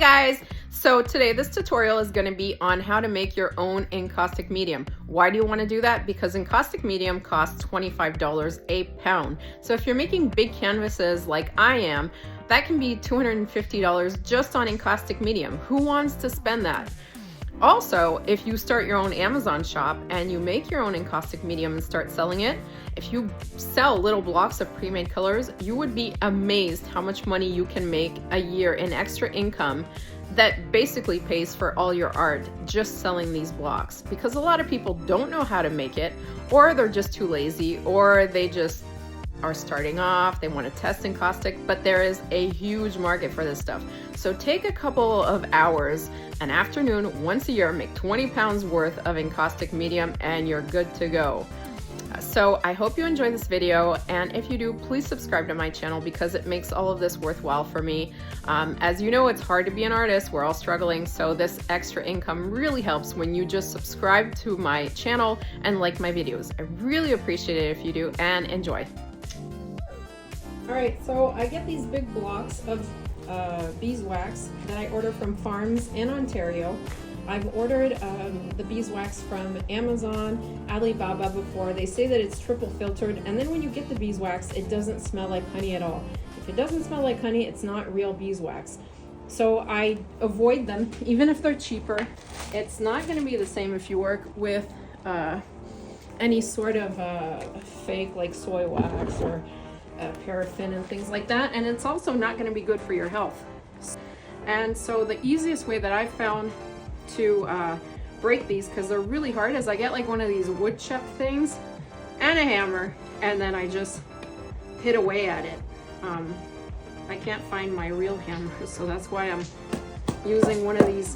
guys, so today this tutorial is going to be on how to make your own encaustic medium. Why do you want to do that? Because encaustic medium costs $25 a pound. So if you're making big canvases like I am, that can be $250 just on encaustic medium. Who wants to spend that? Also, if you start your own Amazon shop and you make your own encaustic medium and start selling it, if you sell little blocks of pre-made colors, you would be amazed how much money you can make a year in extra income that basically pays for all your art just selling these blocks. Because a lot of people don't know how to make it, or they're just too lazy, or they just are starting off, they want to test encaustic, but there is a huge market for this stuff. So take a couple of hours, an afternoon, once a year, make 20 pounds worth of encaustic medium, and you're good to go. So I hope you enjoy this video, and if you do, please subscribe to my channel because it makes all of this worthwhile for me. As you know, it's hard to be an artist, we're all struggling, so this extra income really helps when you just subscribe to my channel and like my videos. I really appreciate it if you do, and enjoy. Alright, so I get these big blocks of beeswax that I order from farms in Ontario. I've ordered the beeswax from Amazon, Alibaba before. They say that it's triple filtered, and then when you get the beeswax, it doesn't smell like honey at all. If it doesn't smell like honey, it's not real beeswax. So I avoid them, even if they're cheaper. It's not going to be the same if you work with any sort of fake like soy wax or paraffin and things like that, and it's also not going to be good for your health. And so the easiest way that I've found to break these, because they're really hard, is I get like one of these wood chip things and a hammer, and then I just hit away at it. I can't find my real hammer, so that's why I'm using one of these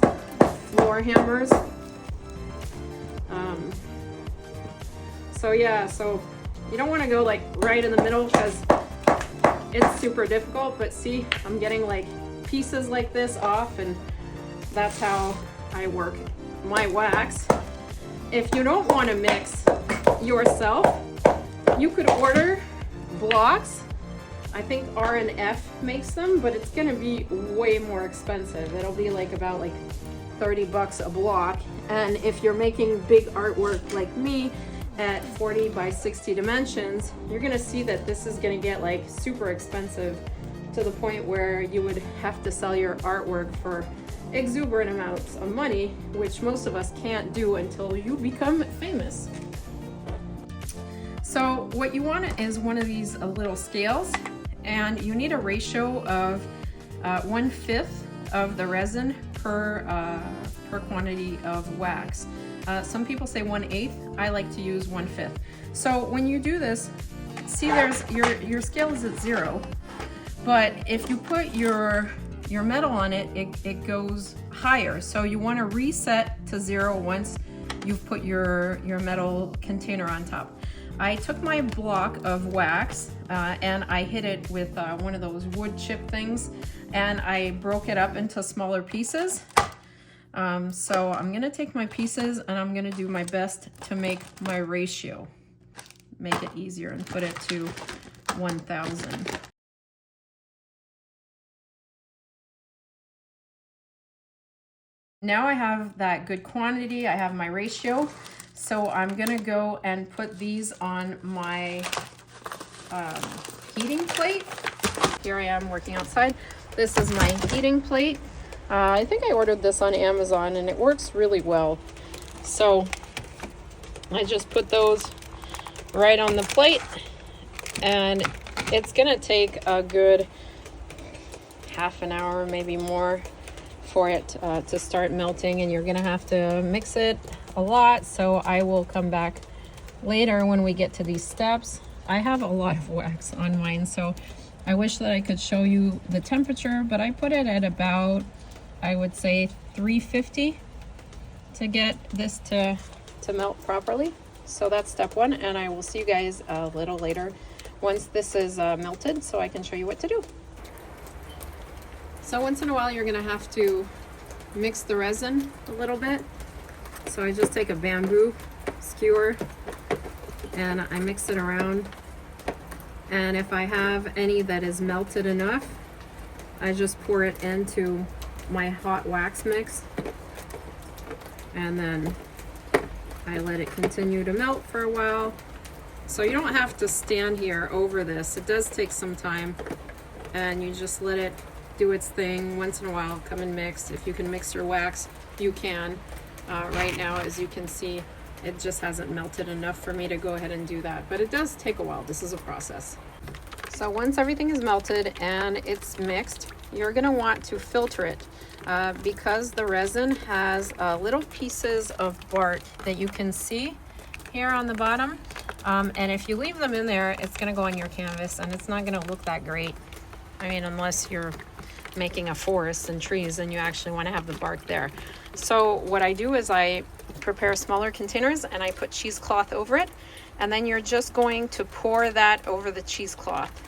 floor hammers. So yeah, so you don't want to go like right in the middle because it's super difficult, but see, I'm getting like pieces like this off, and that's how I work my wax. If you don't want to mix yourself, you could order blocks. I think R&F makes them, but it's gonna be way more expensive. It'll be like about like 30 bucks a block. And if you're making big artwork like me at 40 by 60 dimensions, you're gonna see that this is gonna get like super expensive to the point where you would have to sell your artwork for exuberant amounts of money, which most of us can't do until you become famous. So what you want is one of these little scales, and you need a ratio of 1/5 of the resin per quantity of wax. Some people say 1/8. I like to use 1/5. So when you do this, see, there's your scale is at 0, but if you put your metal on it, it goes higher. So you want to reset to 0 once you've put your metal container on top. I took my block of wax and I hit it with one of those wood chip things, and I broke it up into smaller pieces. So I'm gonna take my pieces and I'm gonna do my best to make my ratio, make it easier, and put it to 1,000. Now I have that good quantity, I have my ratio, so I'm gonna go and put these on my heating plate. Here I am working outside. This is my heating plate. I think I ordered this on Amazon and it works really well. So I just put those right on the plate, and it's gonna take a good half an hour, maybe more, for it to start melting, and you're gonna have to mix it a lot. So I will come back later when we get to these steps. I have a lot of wax on mine, so I wish that I could show you the temperature, but I put it at about, I would say, 350 to get this to melt properly. So that's step 1, and I will see you guys a little later once this is melted, so I can show you what to do. So once in a while you're gonna have to mix the resin a little bit. So I just take a bamboo skewer and I mix it around, and if I have any that is melted enough, I just pour it into my hot wax mix, and then I let it continue to melt for a while. So you don't have to stand here over this. It does take some time, and you just let it do its thing. Once in a while, come and mix. If you can mix your wax, you can. Right now, as you can see, it just hasn't melted enough for me to go ahead and do that, but it does take a while. This is a process. So once everything is melted and it's mixed, you're gonna want to filter it because the resin has little pieces of bark that you can see here on the bottom. And if you leave them in there, it's gonna go on your canvas and it's not gonna look that great. I mean, unless you're making a forest and trees and you actually wanna have the bark there. So what I do is I prepare smaller containers and I put cheesecloth over it, and then you're just going to pour that over the cheesecloth.